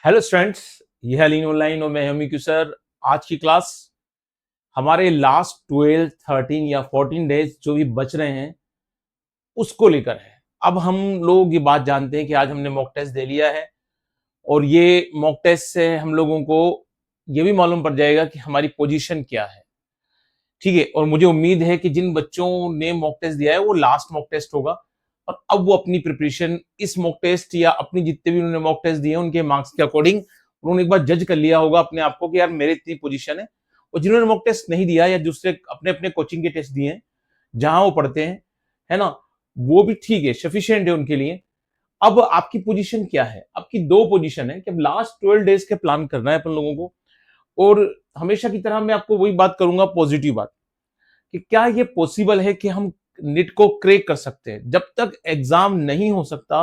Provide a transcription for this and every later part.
Hello students, ये है लीन online और मैं हमी सर। आज की क्लास हमारे लास्ट 12, 13 या 14 डेज जो भी बच रहे हैं उसको लेकर है। अब हम लोग ये बात जानते हैं कि आज हमने मॉक टेस्ट दे लिया है और ये मॉक टेस्ट से हम लोगों को ये भी मालूम पड़ जाएगा कि हमारी पोजीशन क्या है। ठीक है, और मुझे उम्मीद है कि जिन बच्चों ने मॉक टेस्ट दिया है वो लास्ट मॉक टेस्ट होगा और अब वो अपनी प्रिपरेशन इस मॉक टेस्ट या अपनी जितने भी उन्होंने मॉक टेस्ट दिए हैं उनके मार्क्स के अकॉर्डिंग उन्होंने एक बार जज कर लिया होगा अपने आप को कि यार मेरे इतनी पोजीशन है। और जिन्होंने मॉक टेस्ट नहीं दिया या दूसरे अपने अपने कोचिंग के टेस्ट दिए हैं जहां वो पढ़ते हैं, है ना, वो भी ठीक है, सफिशियंट है उनके लिए। अब आपकी पोजीशन क्या है? आपकी दो पोजीशन है कि अब लास्ट 12 डेज के प्लान करना है अपन लोगों को। और हमेशा की तरह मैं आपको वही बात करूंगा, पॉजिटिव बात, कि क्या ये पॉसिबल है कि हम नीट को क्रैक कर सकते हैं। जब तक एग्जाम नहीं हो सकता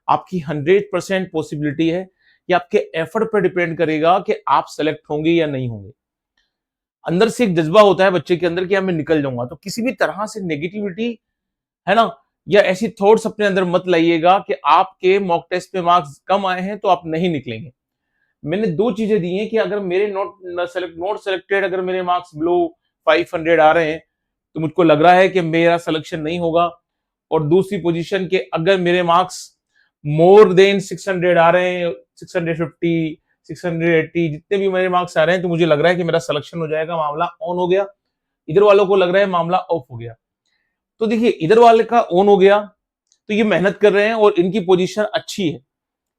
आपकी 100% पॉसिबिलिटी है कि आपके एफर्ट पर डिपेंड करेगा कि आप सेलेक्ट होंगे या नहीं होंगे। अंदर से एक जज्बा होता है बच्चे के अंदर कि मैं निकल जाऊंगा, तो किसी भी तरह से नेगेटिविटी, है ना, या ऐसी थॉट्स अपने अंदर मत लाइएगा कि आपके मॉक टेस्ट पे मार्क्स कम आए हैं तो आप नहीं निकलेंगे। मैंने दो चीजें दी हैं कि अगर मेरे नॉट सेलेक्टेड, अगर मेरे मार्क्स बिलो 500 आ रहे हैं तो मुझको लग रहा है कि मेरा सिलेक्शन नहीं होगा। और दूसरी पोजीशन के अगर मेरे मार्क्स मोर देन 600 आ रहे हैं, 650, 680, जितने भी मेरे मार्क्स आ रहे हैं, तो मुझे लग रहा है कि मेरा सिलेक्शन हो जाएगा, मामला ऑन हो गया। इधर वालों को लग रहा है मामला ऑफ हो गया। तो देखिए, इधर वाले का ऑन हो गया तो ये मेहनत कर रहे हैं और इनकी पोजीशन अच्छी है,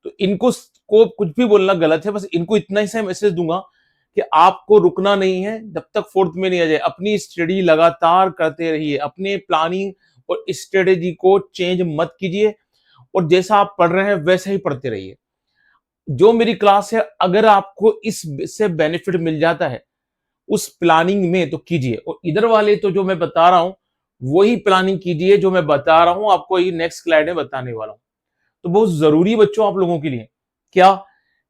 तो इनको को कुछ भी बोलना गलत है। बस इनको इतना ही सा मैसेज दूंगा कि आपको रुकना नहीं है जब तक फोर्थ में नहीं आ जाए। अपनी स्टडी लगातार करते रहिए, अपने प्लानिंग और स्ट्रेटेजी को चेंज मत कीजिए और जैसा आप पढ़ रहे हैं वैसे ही पढ़ते रहिए। जो मेरी क्लास है, अगर आपको इससे बेनिफिट मिल जाता है उस प्लानिंग में तो कीजिए, और इधर वाले तो जो मैं बता रहा हूं वही प्लानिंग कीजिए जो मैं बता रहा हूं आपको, ये नेक्स्ट स्लाइड में बताने वाला हूं। तो बहुत जरूरी बच्चों आप लोगों के लिए क्या,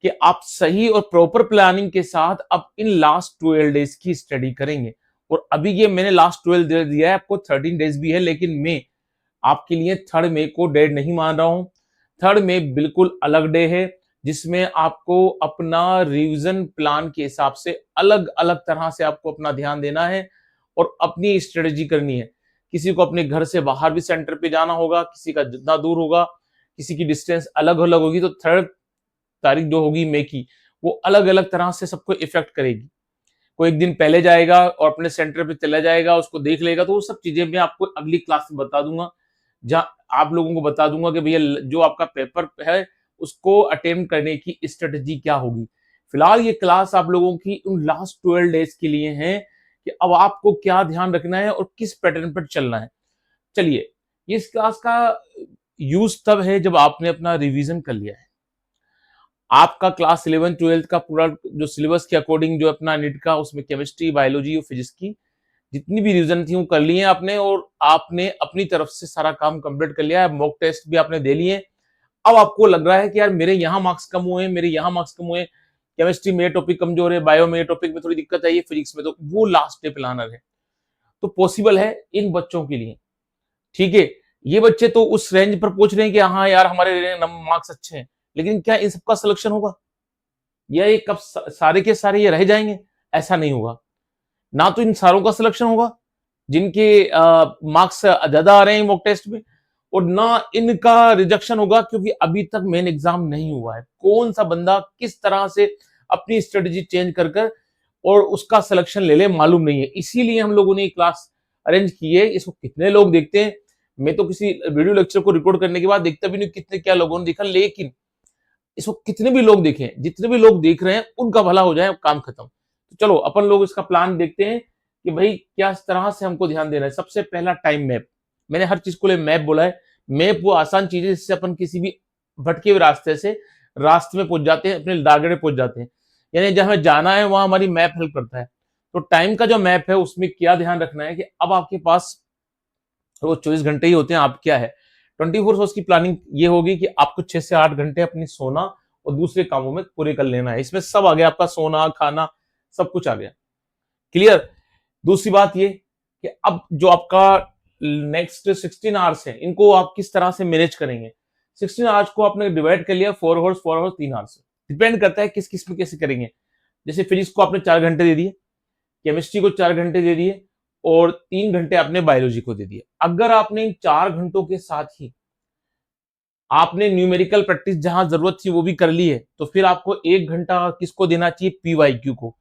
कि आप सही और प्रॉपर प्लानिंग के साथ अब इन लास्ट 12 डेज की स्टडी करेंगे। और अभी ये मैंने लास्ट 12 डे दिया है, आपको 13 डेज भी है, लेकिन मैं आपके लिए 3 मई को डेट नहीं मान रहा हूं। 3 मई बिल्कुल अलग डे है जिसमें आपको अपना रिवीजन प्लान के हिसाब से अलग अलग तरह से आपको अपना ध्यान देना है और अपनी स्ट्रेटेजी करनी है। किसी को अपने घर से बाहर भी सेंटर पे जाना होगा, किसी का जितना दूर होगा, किसी की डिस्टेंस अलग अलग होगी, तो 3 तारीख जो होगी मई की, वो अलग अलग तरह से सबको इफेक्ट करेगी। कोई एक दिन पहले जाएगा और अपने सेंटर पे चला जाएगा, उसको देख लेगा, तो वो सब चीजें मैं आपको अगली क्लास में बता दूंगा, जहां आप लोगों को बता दूंगा कि भैया जो आपका पेपर है उसको अटेम्प्ट करने की स्ट्रेटेजी क्या होगी। फिलहाल ये क्लास आप लोगों की उन लास्ट 12 डेज के लिए है कि अब आपको क्या ध्यान रखना है और किस पैटर्न पर चलना है। चलिए, इस क्लास का यूज तब है जब आपने अपना रिवीजन कर लिया है। आपका क्लास 11 12 का पूरा जो सिलेबस के अकॉर्डिंग जो अपना नीट का, उसमें केमिस्ट्री, बायोलॉजी और फिजिक्स की जितनी भी रिवीजन थी वो कर ली है आपने, और आपने अपनी तरफ से सारा काम कंप्लीट कर लिया है। मॉक टेस्ट भी आपने दे लिए। अब आपको लग रहा है कि यार मेरे यहाँ मार्क्स कम हुए हैं, मेरे यहाँ मार्क्स कम हुए हैं, केमिस्ट्री में टॉपिक कमजोर है, बायो में टॉपिक में थोड़ी दिक्कत आई है, फिजिक्स में, तो वो लास्ट डे प्लानर है। तो पॉसिबल है इन बच्चों के लिए, ठीक है। ये बच्चे तो उस रेंज पर पहुंच रहे हैं कि हाँ यार हमारे मार्क्स अच्छे हैं, लेकिन क्या इन सबका सिलेक्शन होगा? या ये कब सारे के सारे ये रह जाएंगे? ऐसा नहीं होगा। ना तो इन सारों का सिलेक्शन होगा जिनके मार्क्स ज्यादा आ रहे हैं मॉक टेस्ट में, और ना इनका रिजेक्शन होगा, क्योंकि अभी तक मेन एग्जाम नहीं हुआ है। कौन सा बंदा किस तरह से अपनी स्ट्रेटेजी चेंज कर कर और उसका सिलेक्शन ले ले मालूम नहीं है। इसीलिए हम लोगों ने ये क्लास अरेंज की है। इसको कितने लोग देखते हैं, मैं तो किसी वीडियो लेक्चर को रिकॉर्ड करने के बाद देखता भी नहीं कितने क्या लोगों ने देखा, लेकिन इसको कितने भी लोग देखें, जितने भी लोग देख रहे हैं उनका भला हो जाए, काम खत्म। तो चलो अपन लोग इसका प्लान देखते हैं कि भाई क्या इस तरह से हमको ध्यान देना है। सबसे पहला टाइम मैप, मैंने हर चीज को लिए मैप बोला है। मैप वो आसान चीज है जिससे अपन किसी भी भटके हुए रास्ते से रास्ते में पहुंच जाते हैं, अपने टारगेट में पहुंच जाते हैं, यानी जहां हमें जाना है वहां हमारी मैप हेल्प करता है। तो टाइम का जो मैप है उसमें क्या ध्यान रखना है कि अब आपके पास वो 24 घंटे ही होते हैं। आप क्या है 24 आवर्स की प्लानिंग ये होगी कि आपको 6 से 8 घंटे अपनी सोना और दूसरे कामों में पूरे कर लेना है। इसमें सब आ गया, आपका सोना, खाना, सब कुछ आ गया। क्लियर? दूसरी बात ये कि अब जो आपका नेक्स्ट 16 आवर्स है, इनको आप किस तरह से मैनेज करेंगे। 16 आवर्स को आपने डिवाइड कर लिया 4 आवर्स 4 आवर्स 3 आवर्स। डिपेंड करता है किस किस में कैसे करेंगे। जैसे फिजिक्स को आपने 4 घंटे दे दिए, केमिस्ट्री को 4 घंटे दे दिए और 3 घंटे आपने बायोलॉजी को दे दिए। अगर आपने इन 4 घंटों के साथ ही आपने न्यूमेरिकल प्रैक्टिस जहां जरूरत थी वो भी कर ली है, तो फिर आपको 1 घंटा किसको देना चाहिए? पीवाईक्यू को,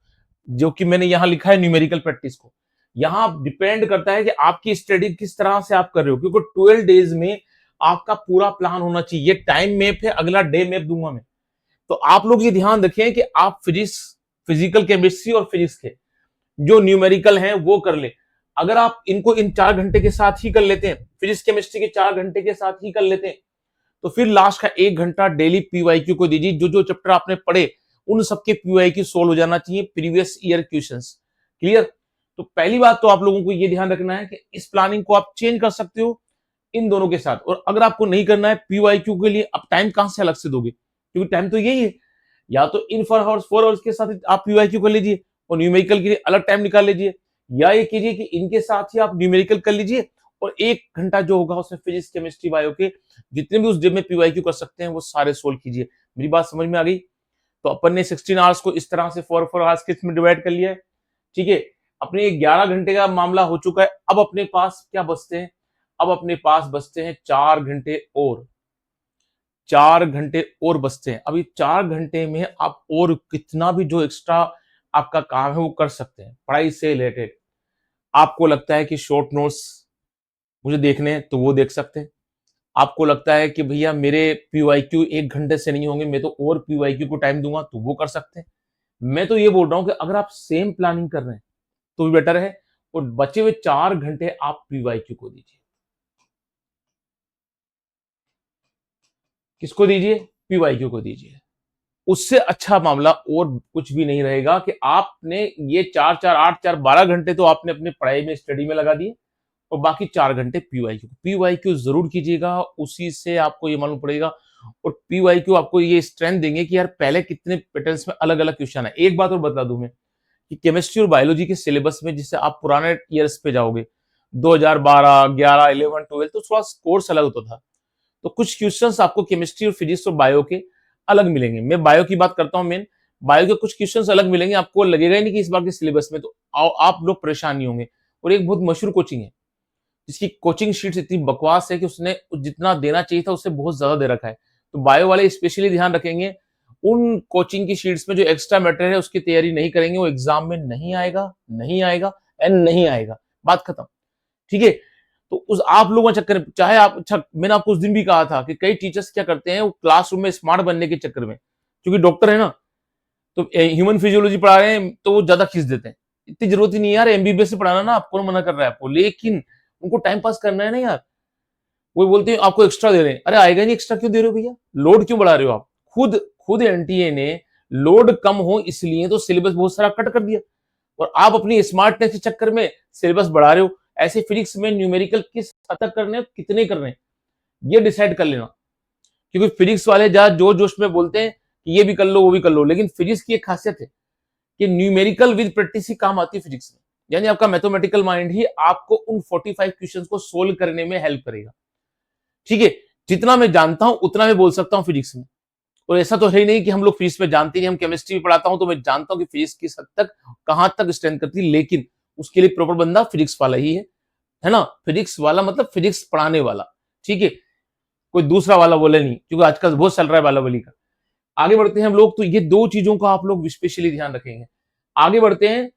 जो कि मैंने यहां लिखा है न्यूमेरिकल प्रैक्टिस को। यहां डिपेंड करता है कि आपकी स्टडी किस तरह से आप कर रहे हो, क्योंकि 12 डेज में आपका पूरा प्लान होना चाहिए। टाइम मैप है, अगला डे मैप दूंगा मैं। तो आप लोग ये ध्यान रखें कि आप फिजिकल केमिस्ट्री और फिजिक्स के जो न्यूमेरिकल हैं वो कर ले। अगर आप इनको इन 4 घंटे के साथ ही कर लेते हैं, फिजिक्स केमिस्ट्री के 4 घंटे के साथ ही कर लेते हैं, तो फिर लास्ट का 1 घंटा डेली पीवाईक्यू को दीजिए। जो जो चैप्टर आपने पढ़े उन सबके पीवाईक्यू सोल्व हो जाना चाहिए, प्रीवियस ईयर क्वेश्चंस। क्लियर? तो पहली बात तो आप लोगों को यह ध्यान रखना है कि इस प्लानिंग को आप चेंज कर सकते हो इन दोनों के साथ। और अगर आपको नहीं करना है पीवाईक्यू के लिए, आप टाइम कहां से अलग से दोगे? क्योंकि टाइम तो यही है, या तो इन 4 आवर्स के साथ आप पीवाईक्यू कर लीजिए और न्यूमेरिकल के लिए अलग टाइम निकाल लीजिए, या ये कीजिए कि इनके साथ ही आप न्यूमेरिकल कर लीजिए और 1 घंटा जो होगा उसमें फिजिक्स केमिस्ट्री बायो के जितने भी उस डे में पीवाईक्यू कर सकते हैं वो सारे सोल्व कीजिए। मेरी बात समझ में आ गई? तो अपन ने 16 आवर्स को इस तरह से 4 आवर्स के इसमें डिवाइड कर लिया है। ठीक है, अपने 11 घंटे का मामला हो चुका है। अब अपने पास क्या बचते हैं? अब अपने पास बचते हैं 4 घंटे और 4 घंटे और बचते हैं। अभी 4 घंटे में आप और कितना भी जो एक्स्ट्रा आपका काम है वो कर सकते हैं पढ़ाई से रिलेटेड। आपको लगता है कि शॉर्ट नोट्स मुझे देखने हैं तो वो देख सकते हैं। आपको लगता है कि भैया मेरे पीवाईक्यू 1 घंटे से नहीं होंगे, मैं तो और पीवाईक्यू को टाइम दूंगा, तो वो कर सकते हैं। मैं तो ये बोल रहा हूं कि अगर आप सेम प्लानिंग कर रहे हैं तो भी बेटर है, और बचे हुए 4 घंटे आप पीवाईक्यू को दीजिए। किसको दीजिए? पीवाईक्यू को दीजिए। उससे अच्छा मामला और कुछ भी नहीं रहेगा कि आपने ये 4 4 8 4 12 घंटे तो आपने अपने पढ़ाई में स्टडी में लगा दिए और बाकी 4 घंटे पीवाईक्यू जरूर कीजिएगा। उसी से आपको ये मालूम पड़ेगा, और पीवाईक्यू आपको ये स्ट्रेंथ देंगे कि यार पहले कितने पैटर्न्स में अलग अलग क्वेश्चन है। एक बात और बता दूं मैं कि केमिस्ट्री और बायोलॉजी के सिलेबस में जिससे आप पुराने ईयर्स पे जाओगे 2012 11 11 12, तो थोड़ा कोर्स अलग होता था। तो कुछ क्वेश्चंस आपको केमिस्ट्री और फिजिक्स और बायो के अलग मिलेंगे। मैं बायो की बात करता हूं मेन, बायो के कुछ क्वेश्चंस अलग मिलेंगे, आपको लगेगा ही नहीं कि इस बार के सिलेबस में, तो आप लोग परेशान नहीं होंगे। और एक बहुत मशहूर कोचिंग है जिसकी कोचिंग शीट्स इतनी बकवास है कि उसने जितना देना चाहिए था उससे बहुत ज्यादा दे रखा है। तो बायो वाले स्पेशली ध्यान रखेंगे, उन कोचिंग की शीट्स में जो एक्स्ट्रा मैटर है उसकी तैयारी नहीं करेंगे, वो एग्जाम में नहीं आएगा, नहीं आएगा एंड नहीं आएगा, बात खत्म। ठीक है? तो उस आप लोगों के चक्कर में, चाहे आप, अच्छा मैंने आपको उस दिन भी कहा था कि कई टीचर्स क्या करते हैं, वो क्लासरूम में स्मार्ट बनने के चक्कर में, क्योंकि डॉक्टर है ना, तो ह्यूमन फिजियोलॉजी पढ़ा रहे हैं तो वो ज्यादा खींच देते हैं। इतनी जरूरत ही नहीं यार, एमबीबीएस से पढ़ाना ना, आपको मना कर रहा है आपको, लेकिन उनको टाइम पास करना है ना यार। वो बोलते हैं आपको एक्स्ट्रा दे रहे हैं, अरे आएगा नहीं, एक्स्ट्रा क्यों दे रहे हो भैया? लोड क्यों बढ़ा रहे हो आप? खुद खुद एनटीए ने लोड कम हो इसलिए तो सिलेबस बहुत सारा कट कर दिया, और आप अपनी स्मार्टनेस के चक्कर में सिलेबस बढ़ा रहे हो। ऐसे फिजिक्स में न्यूमेरिकल किस हद तक करने, कितने करने, ये डिसाइड कर लेना। क्योंकि फिजिक्स वाले जहां जोश जोश में बोलते हैं कि ये भी कर लो वो भी कर लो, लेकिन फिजिक्स की एक खासियत है कि न्यूमेरिकल विद प्रैक्टिस ही काम आती है फिजिक्स में। यानी आपका मैथमेटिकल माइंड ही आपको उन 45 क्वेश्चंस को सोल्व करने में हेल्प करेगा। ठीक है? जितना मैं जानता हूं उतना मैं बोल सकता हूं फिजिक्स में, और ऐसा तो है ही नहीं कि हम लोग फिजिक्स में जानते नहीं। हम केमिस्ट्री में पढ़ाता हूं तो मैं जानता हूं कि फिजिक्स किस हद तक कहां तक स्ट्रेंथ करती है, लेकिन उसके लिए प्रॉपर बंदा फिजिक्स वाला ही है ना? फिजिक्स वाला मतलब फिजिक्स पढ़ाने वाला। ठीक है? कोई दूसरा वाला बोले नहीं, क्योंकि आजकल बहुत चल रहा है वाला वाली का। आगे बढ़ते हैं हम लोग, तो ये 2 चीजों का आप लोग स्पेशली ध्यान रखेंगे। आगे बढ़ते हैं,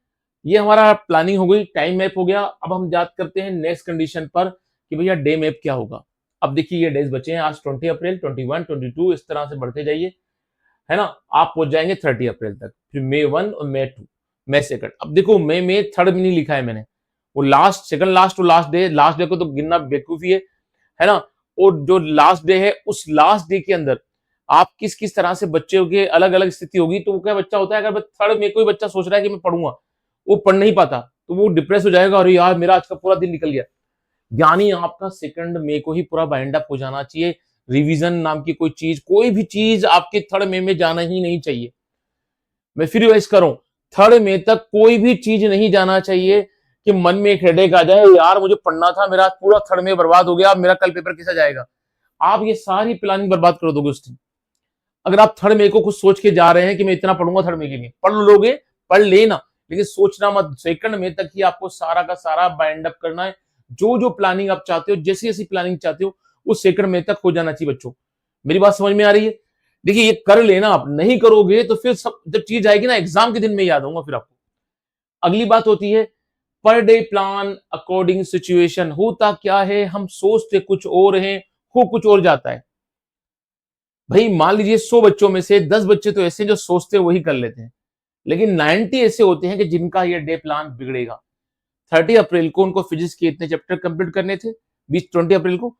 ये हमारा प्लानिंग हो गई, टाइम मैप हो गया। अब हम बात करते हैं नेक्स्ट कंडीशन पर कि भैया डे मैप क्या होगा। अब देखिए ये डेज बचे हैं, आज 20 अप्रैल, 21, 22, इस तरह से बढ़ते जाइए, है ना? आप पहुंच जाएंगे 30 अप्रैल तक, फिर May 1 और May 2, May 2। अब देखो May में 3rd में नहीं लिखा है मैंने, वो लास्ट, सेकंड लास्ट और लास्ट डे को तो गिनना बेवकूफी है ना? और जो लास्ट डे है उस लास्ट डे के अंदर आप किस किस तरह से बच्चे के अलग अलग स्थिति होगी। तो वो क्या बच्चा होता है, अगर 3rd में कोई बच्चा सोच रहा है कि मैं पढ़ूंगा, वो पढ़ नहीं पाता तो वो डिप्रेस हो जाएगा, अरे यार मेरा आज का पूरा दिन निकल गया। यानी आपका 2 मई को ही पूरा बाइंड अप हो जाना चाहिए। रिवीजन नाम की कोई चीज, कोई भी चीज आपके 3rd मई में जाना ही नहीं चाहिए। मैं फिर रिवाइज करूं, 3rd मई तक कोई भी चीज नहीं जाना चाहिए कि मन में एक हेडेक आ जाए, यार मुझे पढ़ना था, मेरा पूरा 3rd मई बर्बाद हो गया, अब मेरा कल पेपर कैसा जाएगा। आप ये सारी प्लानिंग बर्बाद कर दोगे उस दिन। अगर आप थर्ड मे को कुछ सोच के जा रहे हैं कि मैं इतना पढ़ूंगा थर्ड मे के लिए, पढ़ लोगे, पढ़ लेना, लेकिन सोचना मत। सेकंड मे तक ही आपको सारा का सारा बाइंड अप करना है। जो जो प्लानिंग आप चाहते हो, जैसी जैसी प्लानिंग चाहते हो, वो सेकंड मे तक हो जाना चाहिए बच्चों। मेरी बात समझ में आ रही है? देखिए ये कर लेना, आप नहीं करोगे तो फिर सब जब चीज आएगी ना एग्जाम के दिन में याद होगा फिर आपको। अगली बात होती है per day plan according situation. होता क्या है, हम सोचते कुछ और हैं, हो कुछ और जाता है। भाई मान लीजिए 100 बच्चों में से 10 बच्चे तो ऐसे हैं जो सोचते वही कर लेते हैं, लेकिन 90 ऐसे होते हैं कि जिनका ये डे प्लान बिगड़ेगा। 30 अप्रैल को उनको फिजिक्स के इतने चैप्टर कंप्लीट करने थे, 20 अप्रैल को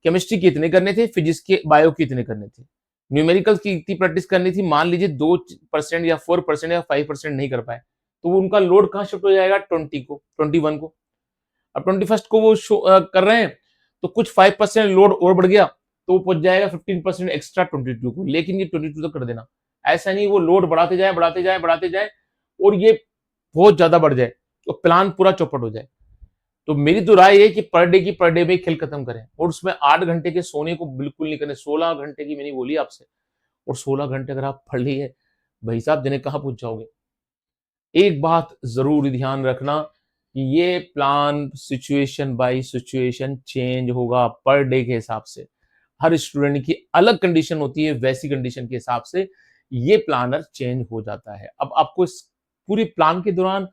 केमिस्ट्री के इतने करने थे, फिजिक्स के बायो के इतने करने थे, न्यूमेरिकल की इतनी प्रैक्टिस करनी थी। मान लीजिए 2% या 4% या 5% नहीं कर पाए, तो उनका लोड कहां शिफ्ट हो जाएगा, 20 को, 21 को। अब 21 को वो कर रहे हैं, तो कुछ 5% लोड और बढ़ गया, तो वो पहुंच जाएगा 15% एक्स्ट्रा 22 को। लेकिन ये 22 तक कर देना, ऐसा नहीं वो लोड बढ़ाते जाए बढ़ाते जाए बढ़ाते जाए और ये बहुत ज्यादा बढ़ जाए, तो प्लान पूरा चौपट हो जाए। तो मेरी तो राय है कि पर डे में खेल खत्म करें, और उसमें 8 घंटे के सोने को बिल्कुल नहीं करें। 16 घंटे की मैंने बोली आपसे, और 16 घंटे अगर आप पढ़ लिए भाई साहब, जने कहां पहुंच जाओगे। एक बात जरूर ध्यान रखना कि ये plan situation bye situation change होगा, पर डे के हिसाब से। हर स्टूडेंट की अलग कंडीशन होती है, वैसी कंडीशन के हिसाब से ये प्लानर चेंज हो जाता है। अब आपको इस पूरी प्लान के दौरान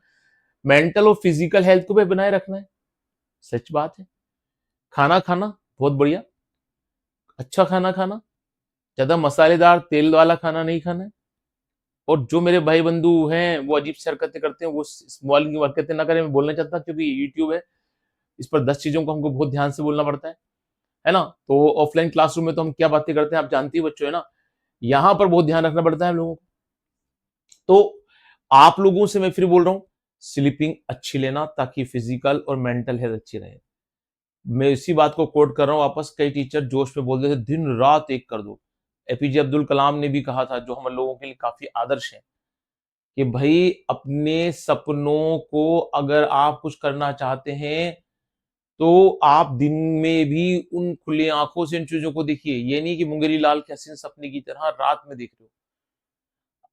मेंटल और फिजिकल हेल्थ को भी बनाए रखना है। सच बात है। खाना खाना बहुत बढ़िया, अच्छा खाना खाना, ज्यादा मसालेदार तेल वाला खाना नहीं खाना है। और जो मेरे भाई बंधु हैं वो अजीब सी हरकतें करते हैं, वो मोबाइल की हरकतें ना करें, मैं बोलना चाहता, क्योंकि यूट्यूब है, इस पर 10 चीजों को हमको बहुत ध्यान से बोलना पड़ता है ना। तो ऑफलाइन क्लासरूम में तो हम क्या बातें करते हैं आप जानती है बच्चों, है ना। यहाँ पर बहुत ध्यान रखना पड़ता है हम लोगों को। तो आप लोगों से मैं फिर बोल रहा हूँ, स्लीपिंग अच्छी लेना ताकि फिजिकल और मेंटल हेल्थ अच्छी रहे। मैं इसी बात को कोट कर रहा हूँ वापस, कई टीचर जोश में बोलते थे दिन रात एक कर दो। एपीजे अब्दुल कलाम ने भी कहा था, जो हम लोगों के लिए काफी आदर्श है, कि भाई अपने सपनों को अगर आप कुछ करना चाहते हैं तो आप दिन में भी उन खुली आंखों से इन चीजों को देखिए। ये नहीं कि मुंगेरी लाल के हसीन सपने की तरह रात में देख रहे हो।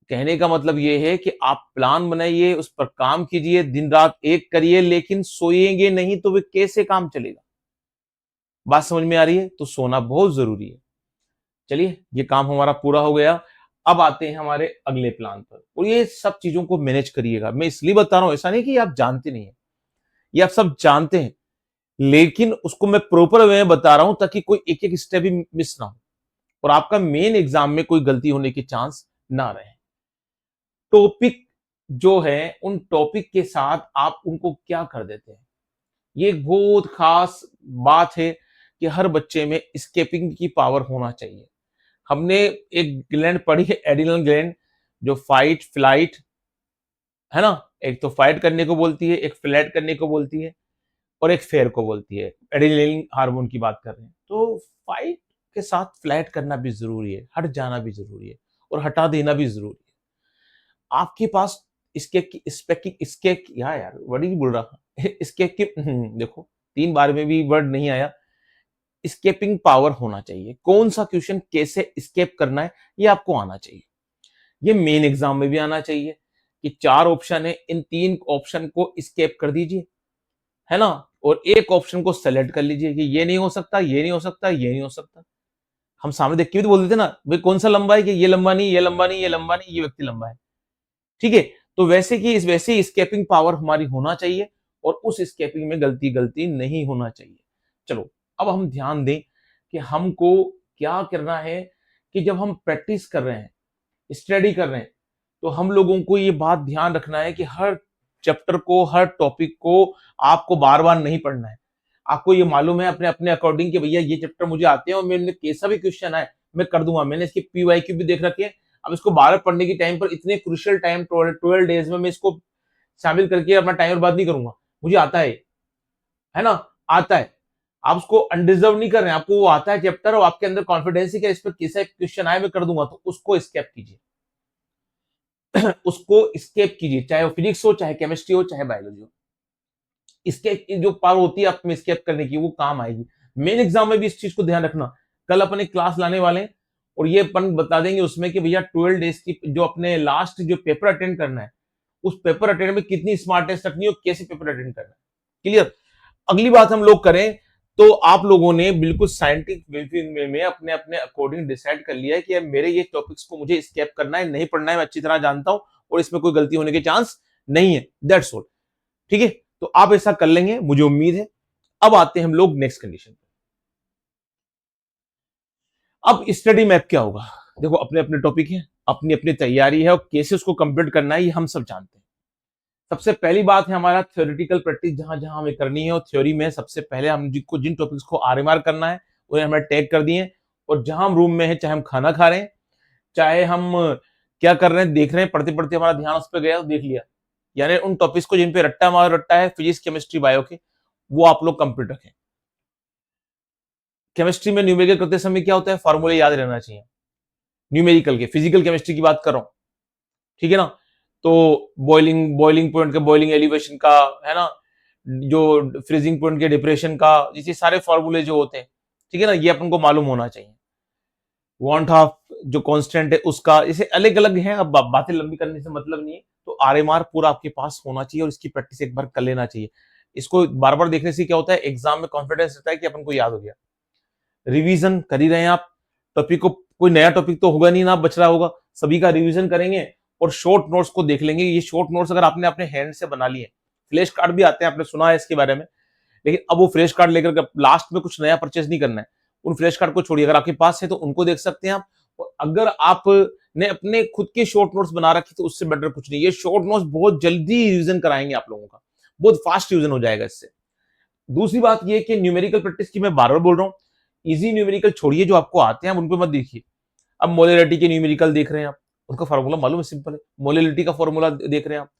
कहने का मतलब ये है कि आप प्लान बनाइए, उस पर काम कीजिए, दिन रात एक करिए, लेकिन सोएंगे नहीं तो वे कैसे काम चलेगा। बात समझ में आ रही है? तो सोना बहुत जरूरी है। चलिए ये काम हमारा पूरा हो गया। अब आते हैं हमारे अगले प्लान पर, और ये सब चीजों को मैनेज करिएगा। मैं इसलिए बता रहा हूं, ऐसा नहीं कि आप जानते नहीं है, ये आप सब जानते हैं, लेकिन उसको मैं प्रॉपर वे में बता रहा हूं ताकि कोई एक एक स्टेप भी मिस ना हो और आपका मेन एग्जाम में कोई गलती होने के चांस ना रहे। टॉपिक जो है, उन टॉपिक के साथ आप उनको क्या कर देते हैं, ये एक बहुत खास बात है कि हर बच्चे में स्केपिंग की पावर होना चाहिए। हमने एक ग्लैंड पढ़ी है, एडिनल ग्लैंड, जो फाइट फ्लाइट, है ना। एक तो फाइट करने को बोलती है, एक फ्लैट करने को बोलती है, और एक फेयर को बोलती है। एड्रेनलिन हार्मोन की बात कर रहे हैं, तो फाइट के साथ फ्लैट करना भी जरूरी है, हट जाना भी जरूरी है, और हटा देना भी जरूरी है। आपके पास इसके यार वर्ड ही बोल रहा इसके देखो 3 बार में भी वर्ड नहीं आया। स्केपिंग पावर होना चाहिए, कौन सा क्वेश्चन कैसे स्केप करना है ये आपको आना चाहिए। ये मेन एग्जाम में भी आना चाहिए कि 4 ऑप्शन है, इन 3 ऑप्शन को स्केप कर दीजिए, है ना, और एक ऑप्शन को सेलेक्ट कर लीजिए कि ये नहीं हो सकता, ये नहीं हो सकता, ये नहीं हो सकता। हम सामने देख के भी तो बोल देते ना, भाई कौन सा लंबा है, कि ये लंबा नहीं, ये लंबा नहीं, ये लंबा नहीं, ये व्यक्ति लंबा है। ठीक है। तो वैसे कि इस वैसे स्केपिंग पावर हमारी होना चाहिए, और उस स्केपिंग में गलती गलती नहीं होना चाहिए। चलो अब हम ध्यान दें कि हमको क्या करना है, कि जब हम प्रैक्टिस कर रहे हैं, स्टडी कर रहे हैं, तो हम लोगों को ये बात ध्यान रखना है कि हर चैप्टर को, हर टॉपिक को आपको बार बार नहीं पढ़ना है। आपको ये मालूम है अपने अपने अकॉर्डिंग कि भैया ये चैप्टर मुझे आते हैं और मैंने कैसा भी क्वेश्चन आए मैं कर दूंगा, मैंने इसकी पीवाईक्यू भी देख रखी है। अब इसको बार पढ़ने की टाइम पर इतने क्रुशियल टाइम 12 डेज में मैं इसको शामिल करके अपना टाइम बर्बाद नहीं करूंगा। मुझे आता है ना, आता है। आप उसको अनडिजर्व नहीं कर रहे हैं, आपको वो आता है चैप्टर, और आपके अंदर कॉन्फिडेंस है कि इस पर कैसा क्वेश्चन आए मैं कर दूंगा, तो उसको स्केप कीजिए। उसको स्केप कीजिए, चाहे वो फिजिक्स हो, चाहे केमिस्ट्री हो, चाहे बायोलॉजी हो। इसके जो पावर होती है आप में स्केप करने की, वो काम आएगी। मेन एग्जाम में भी इस चीज को ध्यान रखना। कल अपन एक क्लास लाने वाले हैं, और ये अपन बता देंगे उसमें कि भैया 12 डेज की जो अपने लास्ट जो पेपर अटेंड करना है, उस पेपर अटेंड में कितनी स्मार्ट टेस्ट रखनी है और कैसे पेपर अटेंड करना है। क्लियर। अगली बात हम लोग करें तो आप लोगों ने बिल्कुल साइंटिफिक वे में अपने अपने अकॉर्डिंग डिसाइड कर लिया है कि मेरे ये टॉपिक्स को मुझे स्केप करना है, नहीं पढ़ना है, मैं अच्छी तरह जानता हूं और इसमें कोई गलती होने के चांस नहीं है। That's all. ठीक है, तो आप ऐसा कर लेंगे, मुझे उम्मीद है। अब आते हैं हम लोग नेक्स्ट कंडीशन पे। अब स्टडी मैप क्या होगा? देखो, अपने अपने टॉपिक है, अपनी अपनी तैयारी है और कैसे उसको कंप्लीट करना है ये हम सब जानते हैं। सबसे पहली बात है हमारा थ्योरेटिकल प्रैक्टिस, जहां जहां हमें करनी है। और थ्योरी में सबसे पहले हम जिनको जिन टॉपिक्स को आरएमआर करना है उन्हें हमने टैग कर दिए। और जहां हम रूम में है, चाहे हम खाना खा रहे हैं, चाहे हम क्या कर रहे हैं, देख रहे हैं, पढ़ते पढ़ते हमारा ध्यान उस पर गया तो देख लिया, यानी उन टॉपिक्स को जिन पे रट्टा हमारा रट्टा है, फिजिक्स, केमिस्ट्री, बायो के, वो आप लोग कंप्लीट रखें। केमिस्ट्री में न्यूमेरिकल करते समय क्या होता है, फॉर्मूले याद रहना चाहिए न्यूमेरिकल के। फिजिकल केमिस्ट्री की बात कर रहा हूं, ठीक है ना। तो बॉइलिंग बॉइलिंग पॉइंट का, बॉइलिंग एलिवेशन का, है ना, जो फ्रीजिंग पॉइंट के डिप्रेशन का, जैसे सारे फॉर्मूले जो होते हैं, ठीक है ना, ये अपन को मालूम होना चाहिए। वांट हाफ जो कांस्टेंट है उसका, जैसे अलग अलग है। अब बातें लंबी करने से मतलब नहीं है, तो आरएमआर पूरा आपके पास होना चाहिए और इसकी प्रैक्टिस एक बार कर लेना चाहिए। इसको बार बार देखने से क्या होता है, एग्जाम में कॉन्फिडेंस रहता है कि अपन को याद हो गया। रिवीजन कर ही रहे हैं आप, टॉपिक को, कोई नया टॉपिक तो होगा नहीं ना, बच रहा होगा, सभी का रिवीजन करेंगे और शॉर्ट नोट्स को देख लेंगे। ये शॉर्ट नोट्स अगर आपने अपने हैंड से बना लिए, फ्लैश कार्ड भी आते हैं, आपने सुना है इसके बारे में, लेकिन अब वो फ्लैश कार्ड लेकर लास्ट में कुछ नया परचेज नहीं करना है। उन फ्लैश कार्ड को छोड़िए, अगर आपके पास है तो उनको देख सकते हैं आप। और अगर आप ने अपने खुद के शॉर्ट नोट्स बना रखे तो उससे बेटर कुछ नहीं। ये शॉर्ट नोट्स बहुत जल्दी रिवीजन कराएंगे आप लोगों का, बहुत फास्ट रिवीजन हो जाएगा इससे। दूसरी बात ये कि न्यूमेरिकल प्रैक्टिस की मैं बार बार बोल रहा हूँ, इजी न्यूमेरिकल छोड़िए, जो आपको आते हैं आप उन पे मत देखिए। अब मोलैरिटी के न्यूमेरिकल देख रहे हैं आप, उनका फार्मूला मालूम है, सिंपल है। मोलैरिटी का फार्मूला देख रहे हैं आप,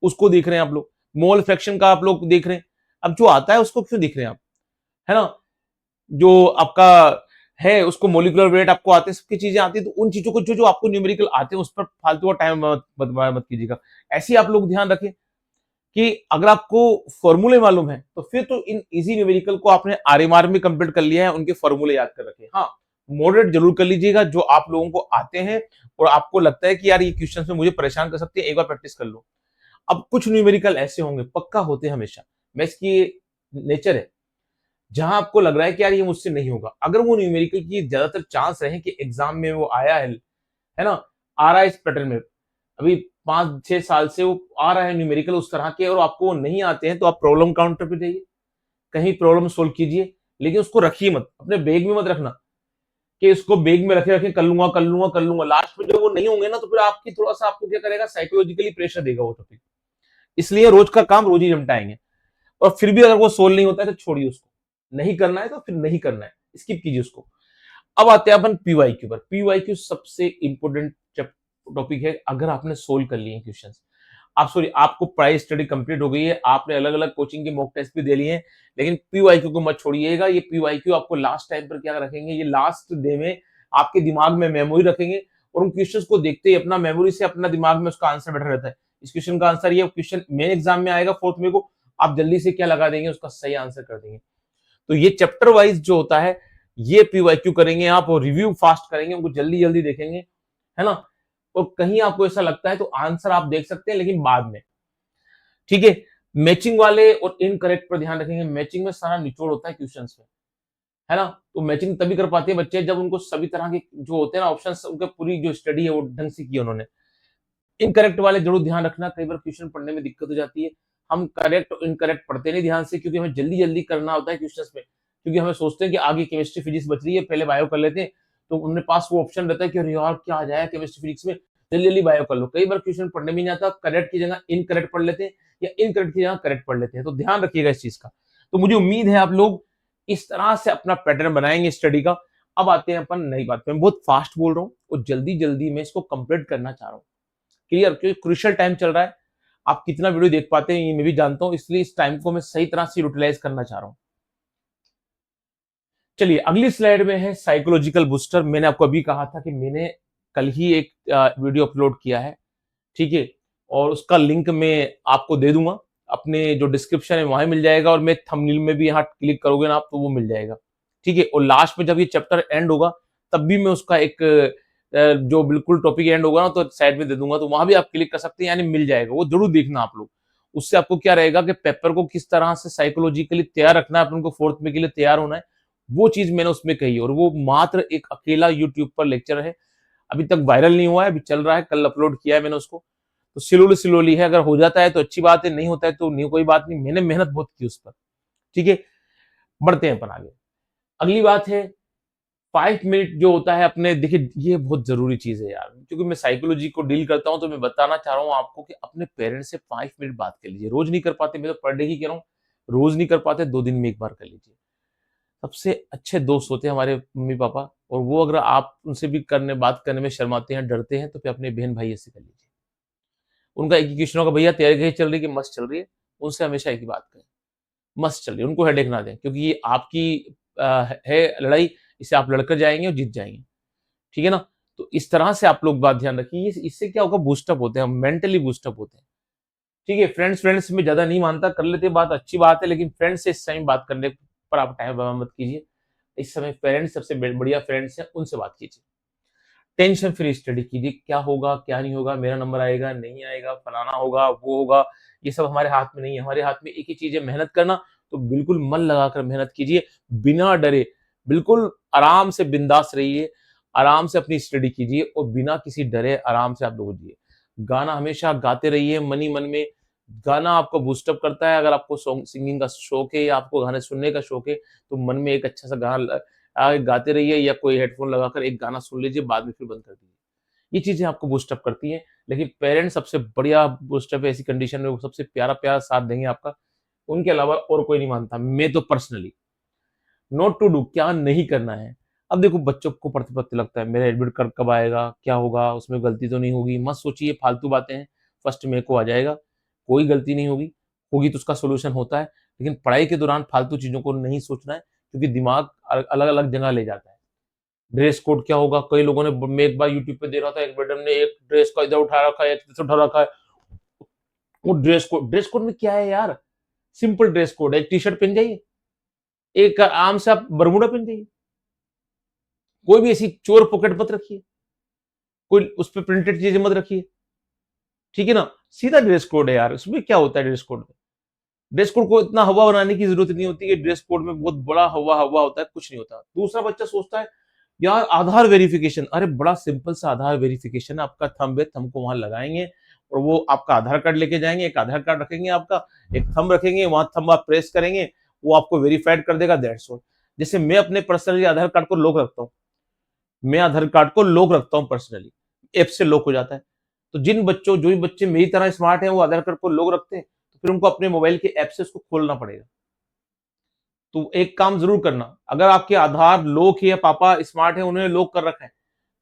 उसको देख रहे हैं आप लोग। मोल फ्रैक्शन का आप लोग देख रहे हैं, अब जो आता है उसको क्यों देख रहे हैं आप, है ना। जो आपका है उसको मोलिकुलर वेट आपको आते हैं, सबकी चीजें आती है, तो उन चीजों को जो जो आपको न्यूमेरिकल आते हैं उस पर फालतू का टाइम मत कीजिएगा। ऐसे आप लोग ध्यान रखें कि अगर आपको फॉर्मूले मालूम है तो फिर तो इन इजी न्यूमेरिकल को आपने आरएमआर में कंप्लीट कर लिया है, उनके फॉर्मूले याद कर रखे। हाँ, मॉडरेट जरूर कर लीजिएगा जो आप लोगों को आते हैं और आपको लगता है कि यार ये क्वेश्चन में मुझे परेशान कर सकते हैं, एक बार प्रैक्टिस कर लो। अब कुछ न्यूमेरिकल ऐसे होंगे, पक्का होते हैं हमेशा, मैथ्स की नेचर है, जहां आपको लग रहा है कि यार ये मुझसे नहीं होगा। अगर वो न्यूमेरिकल की ज्यादातर चांस रहे कि एग्जाम में वो आया है ना, आ रहा है इस पैटर्न में, अभी 5-6 साल से वो आ रहा है न्यूमेरिकल उस तरह के, और आपको वो नहीं आते हैं, तो आप प्रॉब्लम काउंटर पे जाइए, कहीं प्रॉब्लम सोल्व कीजिए, लेकिन उसको रखिए मत, अपने बैग में मत रखना कि इसको बैग में रखे रखे कर लूंगा कर लूंगा कर लूंगा। लास्ट में जब वो नहीं होंगे ना, तो फिर आपकी थोड़ा सा आपको क्या करेगा, साइकोलॉजिकली प्रेशर देगा वो टॉपिक। इसलिए रोज का काम रोज ही निपटाएंगे, और फिर भी अगर वो सोल्व नहीं होता है तो छोड़िए उसको, नहीं करना है तो फिर नहीं करना है, स्किप कीजिए उसको। अब आते हैं अपन पीवाईक्यू पर। पीवाईक्यू सबसे इंपोर्टेंट टॉपिक है। अगर आपने सोल्व कर लिए क्वेश्चंस, आप सॉरी आपको प्राइस स्टडी कंप्लीट हो गई है, आपने अलग अलग कोचिंग के मॉक टेस्ट भी दे लिए हैं, लेकिन पीवाईक्यू को मत छोड़िएगा। ये पीवाईक्यू आपको लास्ट टाइम पर क्या रखेंगे, ये लास्ट डे में आपके दिमाग में मेमोरी रखेंगे, और उन क्वेश्चंस को देखते ही अपना मेमोरी से अपना दिमाग में उसका आंसर बैठा रहता है। इस क्वेश्चन का आंसर, ये क्वेश्चन मेन एग्जाम में आएगा 4 मई को, आप जल्दी से क्या लगा देंगे, उसका सही आंसर कर देंगे। तो ये चैप्टर वाइज जो होता है, ये पीवाईक्यू करेंगे आप, और रिव्यू फास्ट करेंगे, उनको जल्दी जल्दी देखेंगे, है ना। और कहीं आपको ऐसा लगता है तो आंसर आप देख सकते हैं, लेकिन बाद में, ठीक है। मैचिंग वाले और इनकरेक्ट पर ध्यान रखेंगे। मैचिंग में सारा निचोड़ होता है क्वेश्चंस में, है ना। तो मैचिंग तभी कर पाते हैं बच्चे जब उनको सभी तरह के जो होते हैं ना ऑप्शंस, उनके पूरी जो स्टडी है वो ढंग से की उन्होंने। इनकरेक्ट वाले जरूर ध्यान रखना, कई बार क्वेश्चन पढ़ने में दिक्कत हो जाती है। हम करेक्ट और इनकरेक्ट पढ़ते नहीं ध्यान से, क्योंकि हमें जल्दी जल्दी करना होता है क्वेश्चंस में, क्योंकि हमें सोचते हैं कि आगे केमिस्ट्री फिजिक्स बच रही है, पहले बायो कर लेते हैं। तो उनके पास वो ऑप्शन रहता है कि अरे यार क्या आ जाए केमिस्ट्री फिजिक्स में, जल्दी जल्दी बायो कर लो। कई बार क्वेश्चन पढ़ने में नहीं आता, करेक्ट की जगह इनकरेक्ट पढ़ लेते हैं, या इनकरेक्ट की जगह करेक्ट पढ़ लेते हैं। तो ध्यान रखिएगा इस चीज का। तो मुझे उम्मीद है आप लोग इस तरह से अपना पैटर्न बनाएंगे स्टडी का। अब आते हैं अपन नई बात पे। मैं बहुत फास्ट बोल रहा हूँ और जल्दी जल्दी मैं इसको कंप्लीट करना चाह रहा हूँ, क्लियर, क्योंकि क्रूशियल टाइम चल रहा है। आप कितना वीडियो देख पाते हैं ये मैं भी जानता हूं, इसलिए इस टाइम को मैं सही तरह से यूटिलाइज करना चाह रहा हूं। चलिए अगली स्लाइड में है साइकोलॉजिकल बूस्टर। मैंने आपको अभी कहा था कि मैंने कल ही एक वीडियो अपलोड किया है, ठीक है, और उसका लिंक मैं आपको दे दूंगा, अपने जो डिस्क्रिप्शन है वहां मिल जाएगा, और मैं थंबनेल में भी यहाँ क्लिक करोगे ना आप तो वो मिल जाएगा, ठीक है। और लास्ट में जब ये चैप्टर एंड होगा तब भी मैं उसका एक जो बिल्कुल टॉपिक एंड होगा ना तो साइड में दे दूंगा, तो वहां भी आप क्लिक कर सकते हैं, यानी मिल जाएगा, वो जरूर देखना आप लोग। उससे आपको क्या रहेगा कि पेपर को किस तरह से साइकोलॉजिकली तैयार रखना है, अपन को फोर्थ में के लिए तैयार होना है, वो चीज मैंने उसमें कही है। और वो मात्र एक अकेला यूट्यूब पर लेक्चर है, अभी तक वायरल नहीं हुआ है, अभी चल रहा है, कल अपलोड किया है मैंने उसको। तो स्लोली स्लोली है, अगर हो जाता है तो अच्छी बात है, नहीं होता है तो नहीं, कोई बात नहीं, मैंने मेहनत बहुत की उस पर। ठीक है, बढ़ते हैं अपन आगे। अगली बात है 5 मिनट जो होता है अपने, देखिए ये बहुत जरूरी चीज है यार, क्योंकि मैं साइकोलॉजी को डील करता हूं तो मैं बताना चाह रहा हूं आपको कि अपने पेरेंट्स से 5 मिनट बात कर लीजिए। रोज नहीं कर पाते, मैं तो पर डे ही कह रहा हूँ, रोज नहीं कर पाते, 2 दिन में एक बार कर लीजिए। सबसे अच्छे दोस्त होते हैं हमारे मम्मी पापा, और वो अगर आप उनसे भी करने बात करने में शर्माते हैं, डरते हैं, तो फिर अपने बहन भाई से कर लीजिए। उनका एक ही क्वेश्चन होगा, भैया तैयारी कैसी चल रही है कि मस्त चल रही है, उनसे हमेशा एक ही बात करें, मस्त चल रही है, उनको हेडेक ना दें, क्योंकि ये आपकी है लड़ाई, इसे आप लड़कर जाएंगे और जीत जाएंगे। ठीक है ना? तो इस तरह से आप लोग बात ध्यान रखिए, इससे क्या होगा, बूस्टअप होते हैं, मेंटली बूस्टअप होते हैं। ठीक है, फ्रेंड्स फ्रेंड्स में ज्यादा नहीं मानता, कर लेते बात, अच्छी बात है, लेकिन फ्रेंड्स से इस टाइम बात करने पर आप टाइम बर्बाद मत कीजिए। इस समय पेरेंट्स सबसे बढ़िया फ्रेंड्स हैं, उनसे बात कीजिए। टेंशन फ्री स्टडी कीजिए, क्या होगा क्या नहीं होगा, मेरा नंबर आएगा नहीं आएगा, फलाना होगा वो होगा, ये सब हमारे हाथ में नहीं है। हमारे हाथ में एक ही चीज है, मेहनत करना। तो बिल्कुल मन लगाकर मेहनत कीजिए, बिना डरे, बिल्कुल आराम से बिंदास रहिए, आराम से अपनी स्टडी कीजिए, और बिना किसी डरे आराम से आप लोग जिए। गाना हमेशा गाते रहिए मन ही मन में। गाना आपको बूस्टअप करता है। अगर आपको सॉन्ग सिंगिंग का शौक है या आपको गाने सुनने का शौक है, तो मन में एक अच्छा सा गाना गाते रहिए, या कोई हेडफोन लगाकर एक गाना सुन लीजिए, बाद में फिर बंद कर दीजिए। ये चीजें आपको बूस्टअप करती हैं। लेकिन पेरेंट्स सबसे बढ़िया बूस्टअप है, ऐसी कंडीशन में वो सबसे प्यारा प्यारा साथ देंगे आपका, उनके अलावा और कोई नहीं मानता, मैं तो पर्सनली। नोट टू डू, क्या नहीं करना है। अब देखो बच्चों को पढ़ते पढ़ते लगता है मेरा एडमिट कार्ड कब आएगा, क्या होगा, उसमें गलती तो नहीं होगी, मत सोचिए, फालतू बातें हैं। फर्स्ट में को आ जाएगा, कोई गलती नहीं होगी, होगी तो उसका सोल्यूशन होता है। लेकिन पढ़ाई के दौरान फालतू चीजों को नहीं सोचना है, क्योंकि दिमाग अलग अलग जगह ले जाता है। ड्रेस कोड क्या होगा, कई लोगों ने, मैं एक बार यूट्यूब पे दे रहा था, एक मैडम ने एक ड्रेस का इधर उठा रखा है, एक इधर उठा रखा है। वो ड्रेस कोड में क्या है यार, सिंपल ड्रेस कोड है, एक टी शर्ट पहन जाइए, एक आराम से आप बरमूडा पहन जाइए, कोई भी ऐसी चोर पॉकेट मत रखिए, कोई उस पर प्रिंटेड चीजें मत रखिए। ठीक है ना? सीधा ड्रेस कोड है यार, उसमें क्या होता है ड्रेस कोड में? ड्रेस कोड को इतना हवा बनाने की जरूरत नहीं होती है, ड्रेस कोड में बहुत बड़ा हवा हवा होता है, कुछ नहीं होता। दूसरा बच्चा सोचता है यार आधार वेरिफिकेशन, अरे बड़ा सिंपल सा आधार वेरिफिकेशन है, आपका थंब है, थंब को वहां लगाएंगे, और वो आपका आधार कार्ड लेके जाएंगे, एक आधार कार्ड रखेंगे आपका, एक थंब रखेंगे, वहां थंब आप प्रेस करेंगे, वो आपको वेरीफाइड कर देगा, दैट्स ऑल। जैसे मैं अपने पर्सनली आधार कार्ड को लॉक रखता हूँ, मैं आधार कार्ड को लॉक रखता हूँ पर्सनली, ऐप से लॉक हो जाता है। तो जिन बच्चों, जो भी बच्चे मेरी तरह स्मार्ट हैं, वो आधार कार्ड को लॉक रखते हैं, तो फिर उनको अपने मोबाइल के ऐप से उसको खोलना पड़ेगा। तो एक काम जरूर करना, अगर आपके आधार लॉक है या पापा स्मार्ट है, उन्होंने लॉक कर रखा है,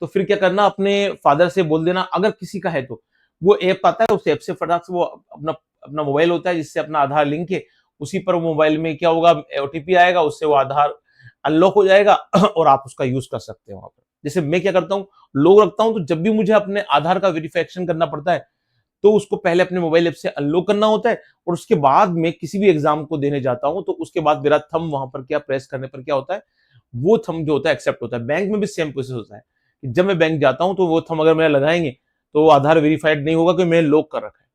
तो फिर क्या करना, अपने फादर से बोल देना, अगर किसी का है तो वो ऐप आता है, उस ऐप से फटाक से वो अपना अपना मोबाइल होता है जिससे अपना आधार लिंक है, उसी पर वो मोबाइल में क्या होगा, ओटीपी आएगा, उससे वो आधार अनलॉक हो जाएगा और आप उसका यूज कर सकते हैं वहां पर। जैसे मैं क्या करता हूँ, लॉक रखता हूँ, तो जब भी मुझे अपने आधार का वेरिफिकेशन करना पड़ता है, तो उसको पहले अपने मोबाइल ऐप से अनलॉक करना होता है, और उसके बाद मैं किसी भी एग्जाम को देने जाता हूं, तो उसके बाद मेरा थंब वहां पर क्या प्रेस करने पर क्या होता है, वो थंब जो होता है एक्सेप्ट होता है। बैंक में भी सेम प्रोसेस होता है, जब मैं बैंक जाता हूं तो वो थंब अगर मेरा लगाएंगे तो आधार वेरीफाइड नहीं होगा, क्योंकि मैंने लॉक कर रखा है।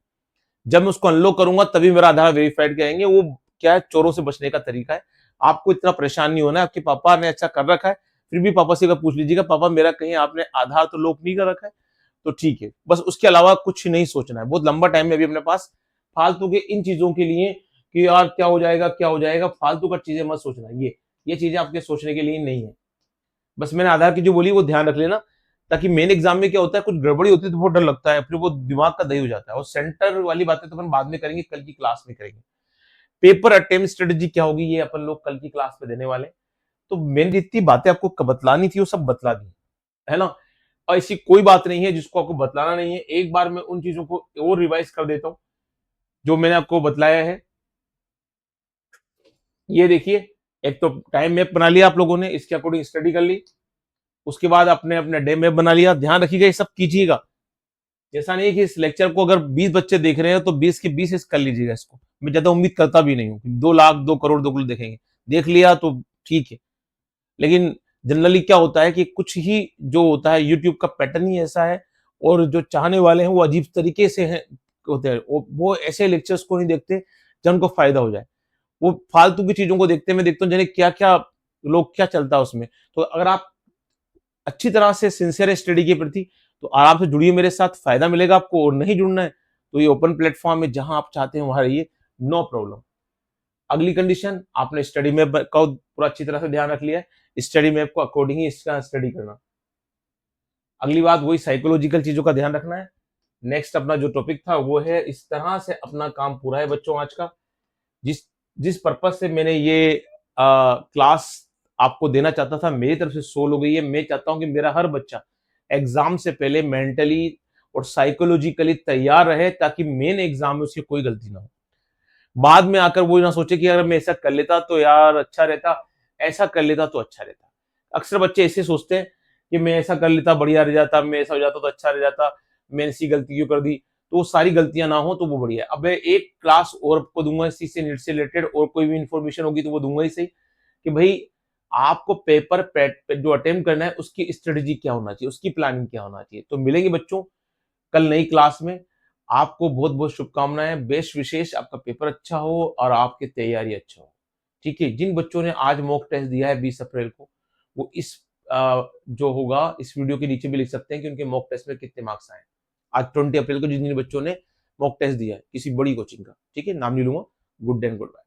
जब मैं उसको अनलॉक करूंगा तभी मेरा आधार वेरीफाइड करेंगे। वो क्या है, चोरों से बचने का तरीका है। आपको इतना परेशान नहीं होना है, आपके पापा ने अच्छा कर रखा है, फिर भी पापा से पूछ लीजिएगा, पापा मेरा कहीं आपने आधार तो लॉक नहीं कर रखा है, तो ठीक है, बस उसके अलावा कुछ नहीं सोचना है। बहुत लंबा टाइम है अभी अपने पास फालतू के इन चीजों के लिए, कि यार क्या हो जाएगा क्या हो जाएगा, फालतू का चीजें मत सोचना। ये चीजें आपके सोचने के लिए नहीं है। बस मैंने आधार की जो बोली वो ध्यान रख लेना, ताकि मेन एग्जाम में क्या होता है, कुछ गड़बड़ी होती है तो बहुत डर लगता है, फिर वो दिमाग का दही हो जाता है। और सेंटर वाली बातें तो अपन बाद में करेंगे, कल की क्लास में करेंगे। पेपर अटेम्प्ट स्ट्रेटेजी क्या होगी, ये अपन लोग कल की क्लास में देने वाले। तो मैंने जितनी बातें आपको बतलानी थी वो सब बतला दी, है ना? और ऐसी कोई बात नहीं है जिसको आपको बतलाना नहीं है। एक बार मैं उन चीजों को और रिवाइज कर देता हूं जो मैंने आपको बतलाया है। ये देखिए, एक तो टाइम मैप बना लिया आप लोगों ने, इसके अकॉर्डिंग स्टडी कर ली, उसके बाद अपने अपने डे मैप बना लिया। ध्यान रखिएगा ये सब कीजिएगा। ऐसा नहीं है कि इस लेक्चर को अगर 20 बच्चे देख रहे हैं तो 20 के 20 कर लीजिएगा इसको। मैं ज्यादा उम्मीद करता भी नहीं हूँ 2 लाख 2 करोड़ 2 करोड़ देखेंगे, देख लिया तो ठीक है, लेकिन जनरली क्या होता है कि कुछ ही जो होता है यूट्यूब का पैटर्न ही ऐसा है, और जो चाहने वाले हैं वो अजीब तरीके से हैं होते हैं, वो ऐसे लेक्चर्स को नहीं देखते जिनको फायदा हो जाए, वो फालतू की चीजों को देखते हैं। मैं देखता हूँ जाने क्या क्या लोग क्या चलता है उसमें। तो अगर आप अच्छी तरह से सिंसियर है स्टडी के प्रति, तो आराम से जुड़िए मेरे साथ, फायदा मिलेगा आपको। और नहीं जुड़ना है तो ये ओपन प्लेटफॉर्म है, जहां आप चाहते हैं वहां रहिए, नो प्रॉब्लम। अगली कंडीशन, आपने स्टडी मैप का पूरा अच्छी तरह से ध्यान रख लिया है, स्टडी मैप को अकॉर्डिंग ही इसका स्टडी करना। अगली बात वही साइकोलॉजिकल चीजों का ध्यान रखना है। नेक्स्ट अपना जो टॉपिक था वो है, इस तरह से अपना काम पूरा है बच्चों आज का। जिस जिस पर्पज से मैंने ये क्लास आपको देना चाहता था, मेरी तरफ से सोल हो गई है। मैं चाहता हूं कि मेरा हर बच्चा एग्जाम से पहले मेंटली और साइकोलॉजिकली तैयार रहे, ताकि मेन एग्जाम में उसकी कोई गलती ना हो। बाद में आकर वो ना सोचे कि अगर मैं ऐसा कर लेता तो यार अच्छा रहता, ऐसा कर लेता तो अच्छा रहता। अक्सर बच्चे ऐसे सोचते हैं कि मैं ऐसा कर लेता बढ़िया रह जाता, मैं ऐसा हो जाता तो अच्छा रह जाता, मैंने ऐसी गलती क्यों कर दी। तो वो सारी गलतियां ना हो तो वो बढ़िया है। अब मैं एक क्लास और आपको दूंगा इसी से, नीट से रिलेटेड, और कोई भी इंफॉर्मेशन होगी तो वो दूंगा ही सही, कि भाई आपको पेपर जो अटेम्प्ट करना है उसकी स्ट्रेटेजी क्या होना चाहिए, उसकी प्लानिंग क्या होना चाहिए। तो मिलेंगे बच्चों कल नई क्लास में। आपको बहुत बहुत शुभकामनाएं, बेस्ट विशेष, आपका पेपर अच्छा हो और आपकी तैयारी अच्छा हो। ठीक है, जिन बच्चों ने आज मॉक टेस्ट दिया है 20 अप्रैल को, वो इस जो होगा इस वीडियो के नीचे भी लिख सकते हैं कि उनके मॉक टेस्ट में कितने मार्क्स आए। आज 20 अप्रैल को जिन जिन बच्चों ने मॉक टेस्ट दिया है किसी बड़ी कोचिंग का, ठीक है, नाम नहीं लूंगा। Good day and good bye.